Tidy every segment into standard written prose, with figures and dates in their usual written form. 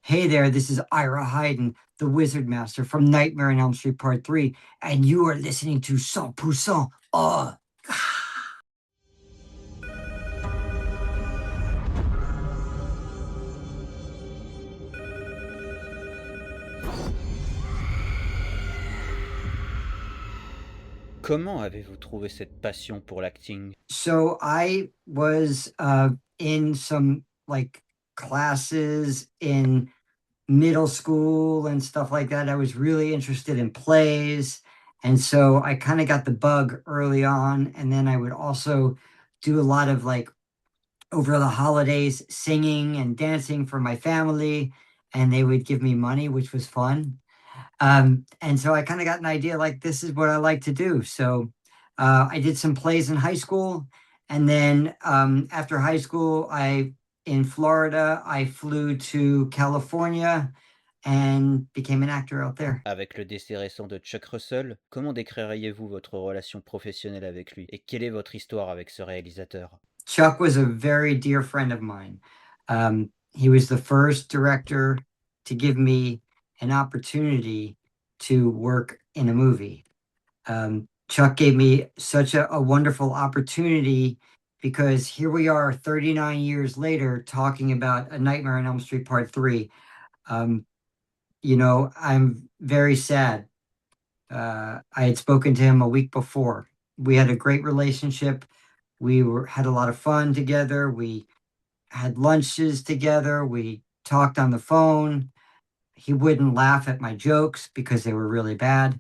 Hey there, this is Ira Heiden, the Wizard Master from Nightmare on Elm Street Part 3, and you are listening to 100% Oh. Comment avez-vous trouvé cette passion pour l'acting? So I was in some like classes in middle school and stuff like that. I was really interested in plays. And so I kind of got the bug early on. And then I would also do a lot of like over the holidays singing and dancing for my family. And they would give me money, which was fun. And so I kind of got an idea like this is what I like to do. So I did some plays in high school. And then after high school, in Florida, I flew to California and became an actor out there. Avec le décès récent de Chuck Russell, comment décririez-vous votre relation professionnelle avec lui? Et quelle est votre histoire avec ce réalisateur? Chuck was a very dear friend of mine. He was the first director to give me an opportunity to work in a movie. Chuck gave me such a wonderful opportunity because here we are 39 years later talking about A Nightmare on Elm Street Part 3. I'm very sad. I had spoken to him a week before. We had a great relationship. Had a lot of fun together. We had lunches together. We talked on the phone. He wouldn't laugh at my jokes because they were really bad.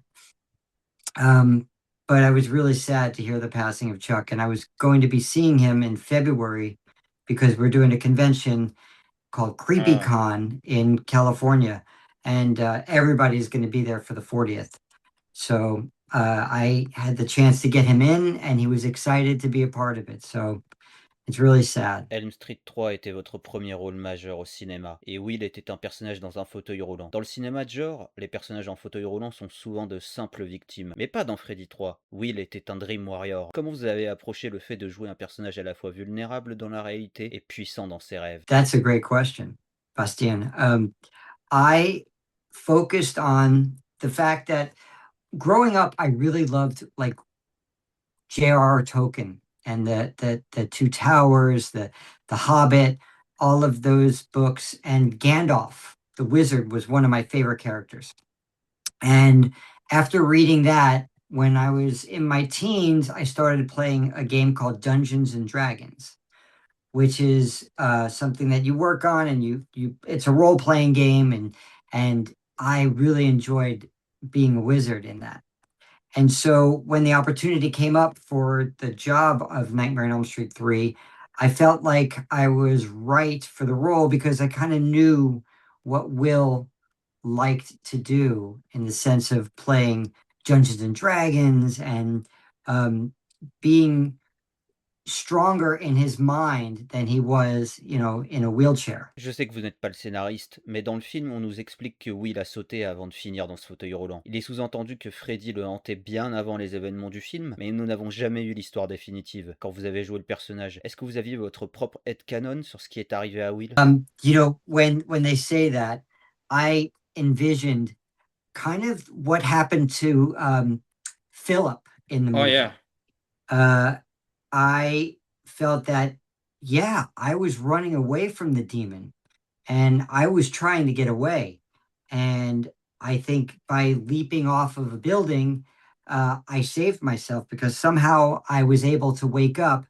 But I was really sad to hear the passing of Chuck, and I was going to be seeing him in February because we're doing a convention called CreepyCon in California, and everybody's going to be there for the 40th. So I had the chance to get him in, and he was excited to be a part of it. So it's really sad. Elm Street 3 était votre premier rôle majeur au cinéma, et Will était un personnage dans un fauteuil roulant. Dans le cinéma de genre, les personnages en fauteuil roulant sont souvent de simples victimes. Mais pas dans Freddy 3. Will était un Dream Warrior. Comment vous avez approché le fait de jouer un personnage à la fois vulnérable dans la réalité et puissant dans ses rêves? That's a great question, Bastien. I focused on the fact that growing up, I really loved like J.R.R. Tolkien and the Two Towers, the Hobbit, all of those books, and Gandalf, the wizard, was one of my favorite characters. And after reading that, when I was in my teens, I started playing a game called Dungeons and Dragons, which is something that you work on, and you it's a role playing game, and I really enjoyed being a wizard in that. And so when the opportunity came up for the job of Nightmare on Elm Street 3, I felt like I was right for the role because I kind of knew what Will liked to do in the sense of playing Dungeons and Dragons and being stronger in his mind than he was, in a wheelchair. Je sais que vous n'êtes pas le scénariste, mais dans le film, on nous explique que Will a sauté avant de finir dans ce fauteuil roulant. Il est sous-entendu que Freddy le hantait bien avant les événements du film, mais nous n'avons jamais eu l'histoire définitive. Quand vous avez joué le personnage, est-ce que vous aviez votre propre headcanon sur ce qui est arrivé à Will? When they say that, I envisioned kind of what happened to Philip in the Oh movie. yeah. I felt that, yeah, I was running away from the demon and I was trying to get away. And I think by leaping off of a building, I saved myself because somehow I was able to wake up,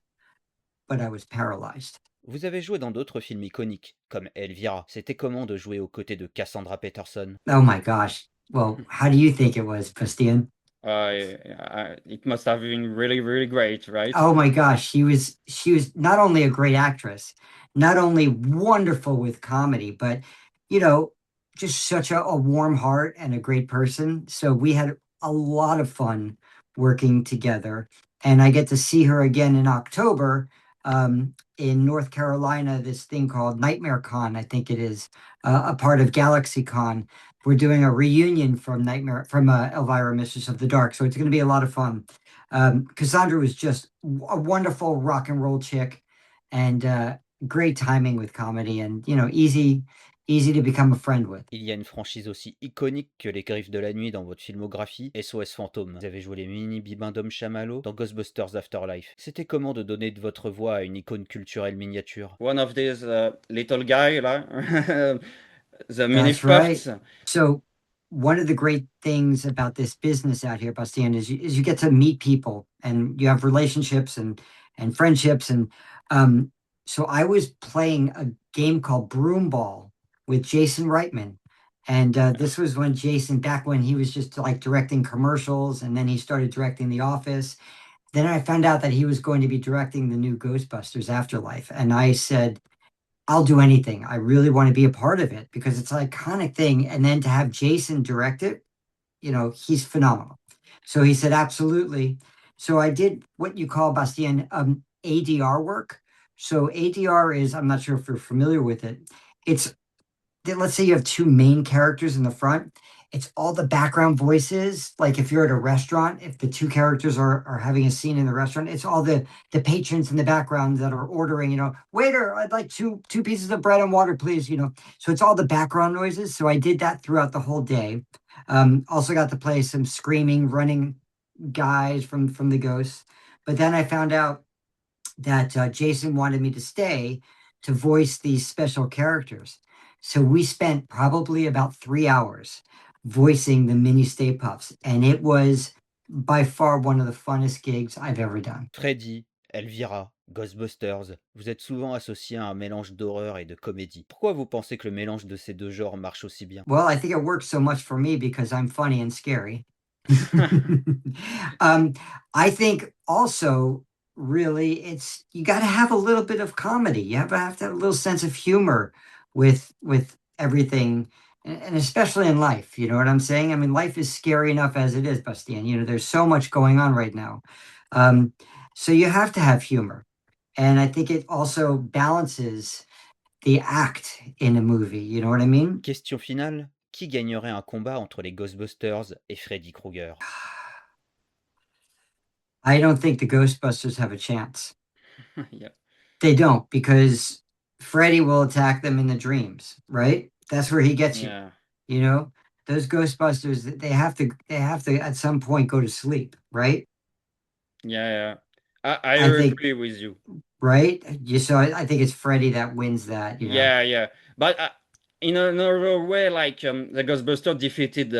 but I was paralyzed. Vous avez joué dans d'autres films iconiques, comme Elvira. C'était comment de jouer aux côtés de Cassandra Peterson? Oh my gosh. Well, how do you think it was, Bastian? It must have been really, really great, right? Oh my gosh, she was not only a great actress, not only wonderful with comedy, but just such a warm heart and a great person. So we had a lot of fun working together. And I get to see her again in October in North Carolina, this thing called Nightmare Con, I think it is, a part of Galaxy Con. We're doing a reunion from Elvira, Mistress of the Dark. So it's going to be a lot of fun. Cassandra was just a wonderful rock and roll chick and great timing with comedy and, easy easy to become a friend with. Il y a une franchise aussi iconique que les Griffes de la Nuit dans votre filmographie, SOS Fantôme. Vous avez joué les mini-bibins d'Homme Chamallow dans Ghostbusters Afterlife. C'était comment de donner de votre voix à une icône culturelle miniature? One of these little guy là, the mini That's right. puffs. So one of the great things about this business out here, Bastien, is you get to meet people and you have relationships and friendships. And so I was playing a game called Broomball with Jason Reitman. And this was when Jason, back when he was just like directing commercials, and then he started directing The Office. Then I found out that he was going to be directing the new Ghostbusters Afterlife. And I said, I'll do anything. I really want to be a part of it because it's an iconic thing. And then to have Jason direct it, you know, he's phenomenal. So he said, absolutely. So I did what you call, Bastien, ADR work. So ADR is, I'm not sure if you're familiar with it. It's, let's say you have two main characters in the front. It's all the background voices. Like if you're at a restaurant, if the two characters are having a scene in the restaurant, it's all the patrons in the background that are ordering, you know, waiter, I'd like two pieces of bread and water, please, you know. So it's all the background noises. So I did that throughout the whole day. Also got to play some screaming, running guys from the ghosts. But then I found out that Jason wanted me to stay to voice these special characters. So we spent probably about 3 hours voicing the mini Stay Puffs, and it was by far one of the funnest gigs I've ever done. Freddy, Elvira, Ghostbusters, vous êtes souvent associé à un mélange d'horreur et de comédie. Pourquoi vous pensez que le mélange de ces deux genres marche aussi bien? Well, I think it works so much for me because I'm funny and scary. I think also, really, it's you got to have a little bit of comedy. You have to have a little sense of humor with everything, and especially in life. You know what I'm saying? I mean, life is scary enough as it is, Bastien. You know, there's so much going on right now. So you have to have humor. And I think it also balances the act in a movie. You know what I mean? Question finale, qui gagnerait un combat entre les Ghostbusters et Freddy Krueger? I don't think the Ghostbusters have a chance. Yeah. They don't, because Freddy will attack them in the dreams, right? That's where he gets you. Yeah. You know, those Ghostbusters, they have to at some point go to sleep, right? Yeah. I I think- agree with you. Right? So I think it's Freddy that wins that. You know? Yeah. But in another way, like the Ghostbusters defeated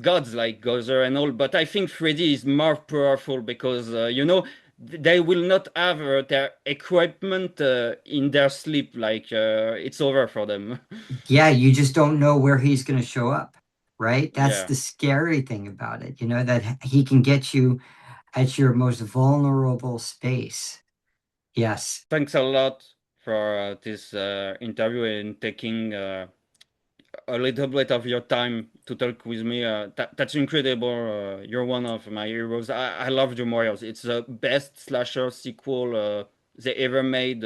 gods like Gozer and all, but I think Freddy is more powerful because, you know, they will not have their equipment in their sleep. Like it's over for them. Yeah, you just don't know where he's going to show up, right? That's Yeah. the scary thing about it, you know, that he can get you at your most vulnerable space. Yes. Thanks a lot for this interview and taking a little bit of your time to talk with me. That's incredible. You're one of my heroes. I love the Warriors. It's the best slasher sequel they ever made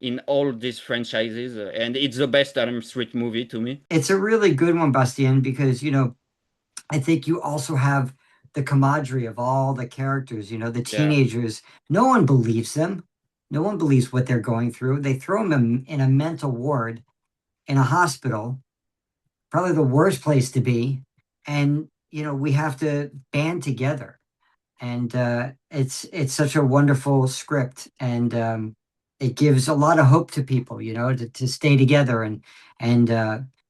in all these franchises, and it's the best Elm Street movie to me. It's a really good one, Bastien, because, you know, I think you also have the camaraderie of all the characters, you know, the teenagers. No one believes them. No one believes what they're going through. They throw them in a mental ward in a hospital, probably the worst place to be. And, you know, we have to band together. And it's such a wonderful script. And it gives a lot of hope to people, you know, to stay together and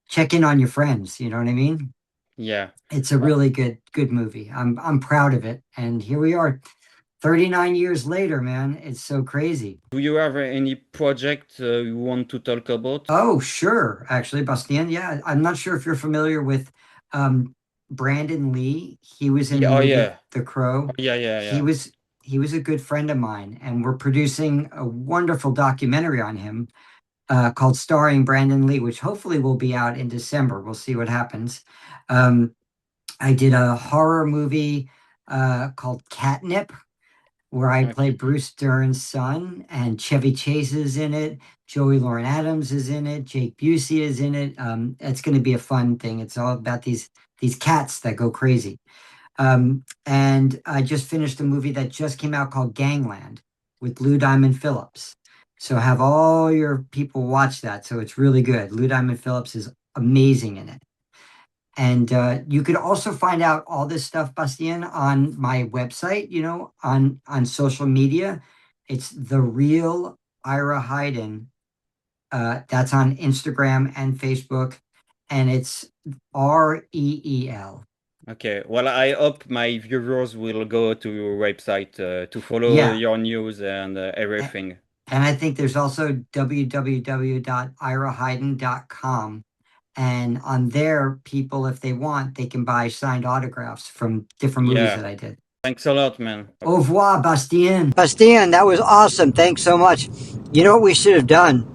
check in on your friends. You know what I mean? Yeah. It's a really good movie. I'm proud of it. And here we are, 39 years later, man. It's so crazy. Do you have any project you want to talk about? Oh, sure. Actually, Bastien. Yeah, I'm not sure if you're familiar with Brandon Lee. He was in the movie The Crow. Yeah. He was a good friend of mine, and we're producing a wonderful documentary on him called Starring Brandon Lee, which hopefully will be out in December. We'll see what happens. I did a horror movie called Catnip, where I play Bruce Dern's son, and Chevy Chase is in it. Joey Lauren Adams is in it. Jake Busey is in it. It's going to be a fun thing. It's all about these cats that go crazy. And I just finished a movie that just came out called Gangland with Lou Diamond Phillips. So have all your people watch that. So it's really good. Lou Diamond Phillips is amazing in it. And you could also find out all this stuff, Bastien, on my website, you know, on social media. It's The Real Ira Heiden. That's on Instagram and Facebook. And it's REEL. Okay, well, I hope my viewers will go to your website to follow Yeah. your news and everything. And I think there's also www.iraheiden.com. And on there, people, if they want, they can buy signed autographs from different movies Yeah. that I did. Thanks a lot, man. Au revoir, Bastien. Bastien, that was awesome. Thanks so much. You know what we should have done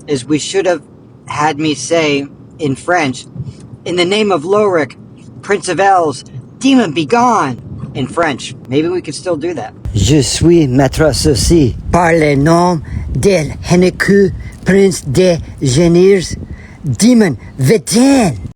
is we should have had me say in French, in the name of Lorik, Prince of Elves, demon be gone, in French. Maybe we could still do that. Je suis maître ceci par le nom del Henneku, Prince des Génies, demon, viens.